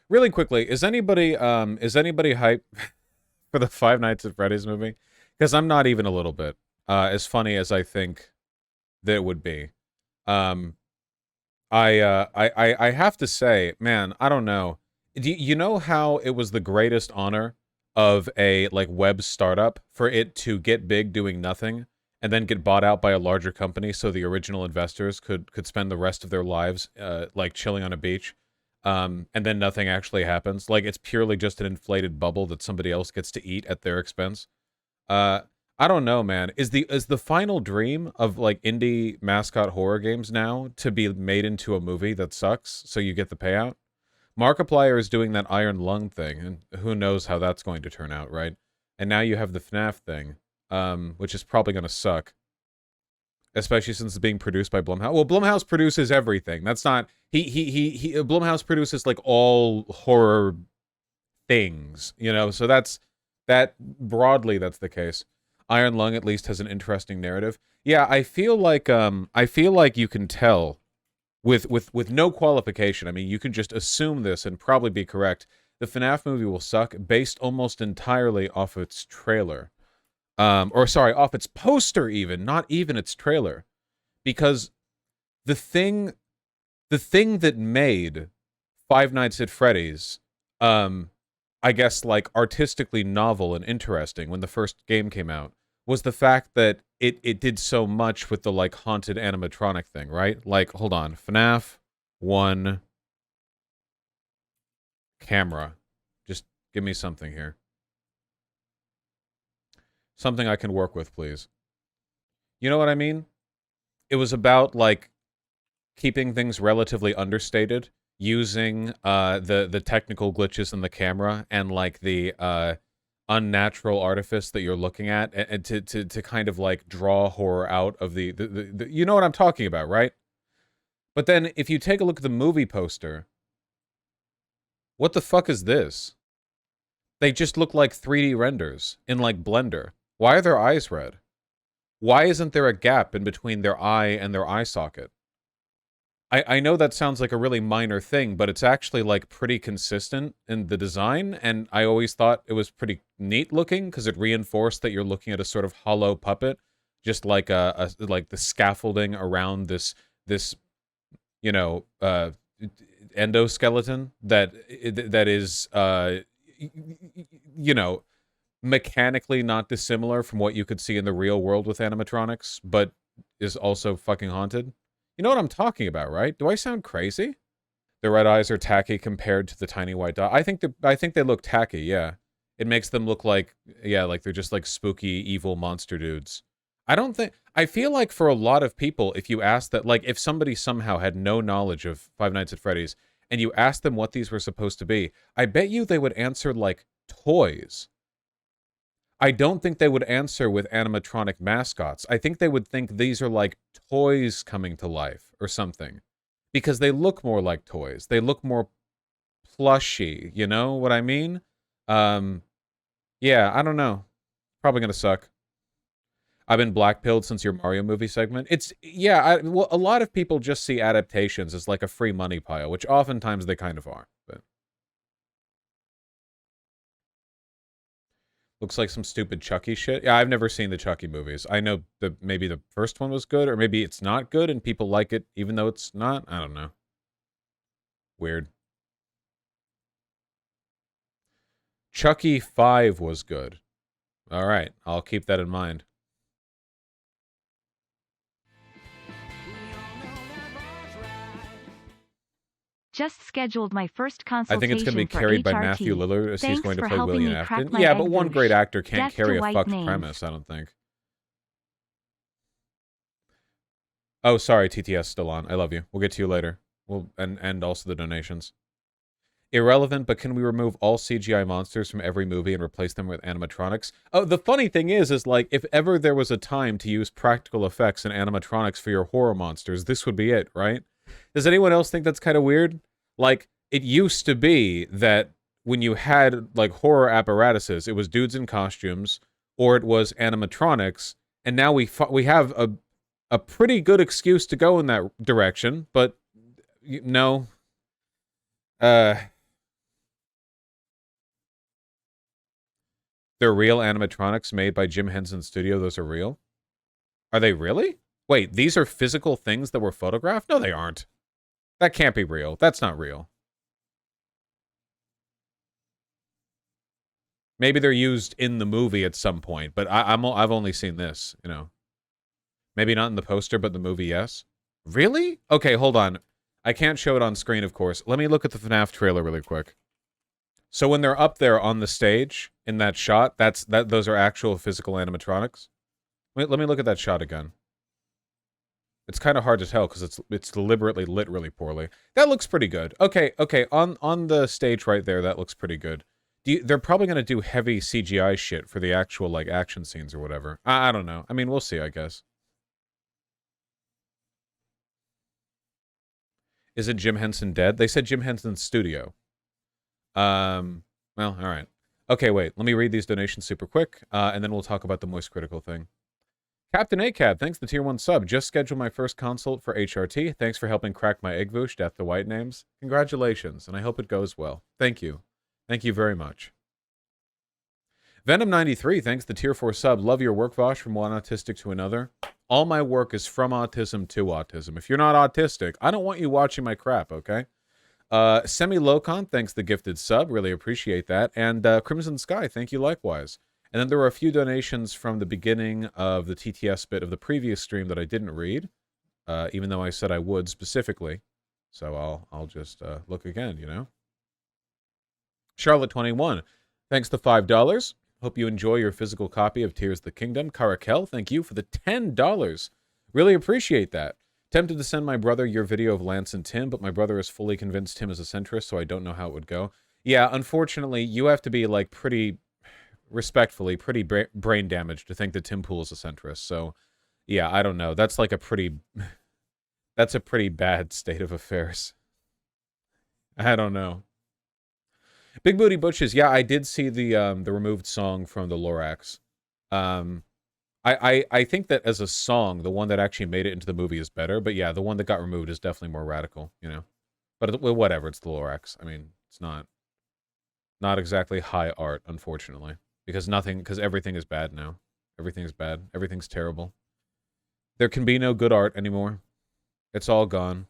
Really quickly, is anybody hype for the Five Nights at Freddy's movie? Because I'm not even a little bit. As funny as I think that it would be. Um, I have to say, man, I don't know. Do you know how it was the greatest honor of a like web startup for it to get big doing nothing and then get bought out by a larger company so the original investors could spend the rest of their lives like chilling on a beach. And then nothing actually happens. Like it's purely just an inflated bubble that somebody else gets to eat at their expense. Uh, I don't know, man. Is the final dream of like indie mascot horror games now to be made into a movie that sucks, so you get the payout? Markiplier is doing that Iron Lung thing, and who knows how that's going to turn out, right? And now you have the FNAF thing, which is probably going to suck, especially since it's being produced by Blumhouse. Well, Blumhouse produces everything. That's not he. Blumhouse produces like all horror things, you know. So that broadly that's the case. Iron Lung at least has an interesting narrative. Yeah, I feel like you can tell with no qualification. I mean, you can just assume this and probably be correct. The FNAF movie will suck based almost entirely off its trailer. Or sorry, off its poster even, not even its trailer. Because the thing the thing that made Five Nights at Freddy's I guess like artistically novel and interesting when the first game came out was the fact that it did so much with the like haunted animatronic thing, right? Like, hold on, FNAF 1 camera. Just give me something here. Something I can work with, please. You know what I mean? It was about like keeping things relatively understated, using the technical glitches in the camera and like the unnatural artifice that you're looking at, and to kind of like draw horror out of the you know what I'm talking about, right? But then if you take a look at the movie poster, what the fuck is this? They just look like 3D renders in like Blender. Why are their eyes red? Why isn't there a gap in between their eye and their eye socket? I know that sounds like a really minor thing, but it's actually like pretty consistent in the design, and I always thought it was pretty neat looking because it reinforced that you're looking at a sort of hollow puppet, just like like the scaffolding around this you know endoskeleton that is you know mechanically not dissimilar from what you could see in the real world with animatronics, but is also fucking haunted. You know what I'm talking about, right? Do I sound crazy? The red eyes are tacky compared to the tiny white dot. I think they look tacky, yeah. It makes them look like, yeah, like they're just like spooky evil monster dudes. I feel like for a lot of people, if you ask that, like if somebody somehow had no knowledge of Five Nights at Freddy's and you asked them what these were supposed to be, I bet you they would answer like toys. I don't think they would answer with animatronic mascots. I think they would think these are like toys coming to life or something. Because they look more like toys. They look more plushy, you know what I mean? Um yeah, I don't know. Probably going to suck. I've been blackpilled since your Mario movie segment. It's yeah, well, a lot of people just see adaptations as like a free money pile, which oftentimes they kind of are. But looks like some stupid Chucky shit. Yeah, I've never seen the Chucky movies. I know that maybe the first one was good, or maybe it's not good and people like it even though it's not. I don't know. Weird. Chucky 5 was good. All right, I'll keep that in mind. Just scheduled my first I think it's going to be consultation for carried by Matthew HRT. Lillard as he's Thanks going to for play helping William me crack Afton. my Yeah, egg but one great douche. actor can't Death to carry a white fucked names. premise, I don't think. Oh, sorry, TTS still on. I love you. We'll get to you later. We'll and also the donations. Irrelevant, but can we remove all CGI monsters from every movie and replace them with animatronics? Oh, the funny thing is like, if ever there was a time to use practical effects and animatronics for your horror monsters, this would be it, right? Does anyone else think that's kind of weird? Like, it used to be that when you had, like, horror apparatuses, it was dudes in costumes, or it was animatronics, and now we have a pretty good excuse to go in that direction, but no, Uh, they're real animatronics made by Jim Henson's studio. Those are real? Are they really? Wait, these are physical things that were photographed? No, they aren't. That can't be real. That's not real. Maybe they're used in the movie at some point, but I've only seen this, you know. Maybe not in the poster, but the movie, yes. Really? Okay, hold on. I can't show it on screen, of course. Let me look at the FNAF trailer really quick. So when they're up there on the stage in that shot, those are actual physical animatronics. Let me look at that shot again. It's kind of hard to tell because it's deliberately lit really poorly. That looks pretty good. Okay, on the stage right there, that looks pretty good. They're probably going to do heavy CGI shit for the actual, like, action scenes or whatever. I don't know. I mean, we'll see, I guess. Is it Jim Henson dead? They said Jim Henson's studio. Well, all right. Okay, wait. Let me read these donations super quick, and then we'll talk about the Moist Critical thing. Captain ACAD, thanks the tier 1 sub. Just scheduled my first consult for HRT. Thanks for helping crack my eggvoosh, death to white names. Congratulations, and I hope it goes well. Thank you. Thank you very much. Venom93, thanks the tier 4 sub. Love your work, Vosh, from one autistic to another. All my work is from autism to autism. If you're not autistic, I don't want you watching my crap, okay? Semi-Locon, thanks the gifted sub. Really appreciate that. And Crimson Sky, thank you likewise. And then there were a few donations from the beginning of the TTS bit of the previous stream that I didn't read, even though I said I would specifically. So I'll just look again, you know. Charlotte21, thanks the $5. Hope you enjoy your physical copy of Tears of the Kingdom. Carakel, thank you for the $10. Really appreciate that. Tempted to send my brother your video of Lance and Tim, but my brother is fully convinced Tim is a centrist, so I don't know how it would go. Yeah, unfortunately, you have to be, like, pretty... respectfully, pretty brain damaged to think that Tim Pool is a centrist. So, yeah, I don't know. That's like a pretty... that's a pretty bad state of affairs. I don't know. Big Booty Butches, yeah, I did see the removed song from the Lorax. I think that as a song, the one that actually made it into the movie is better. But yeah, the one that got removed is definitely more radical, you know. But whatever, it's the Lorax. I mean, it's not exactly high art, unfortunately. Because everything is bad now. Everything is bad. Everything's terrible. There can be no good art anymore. It's all gone.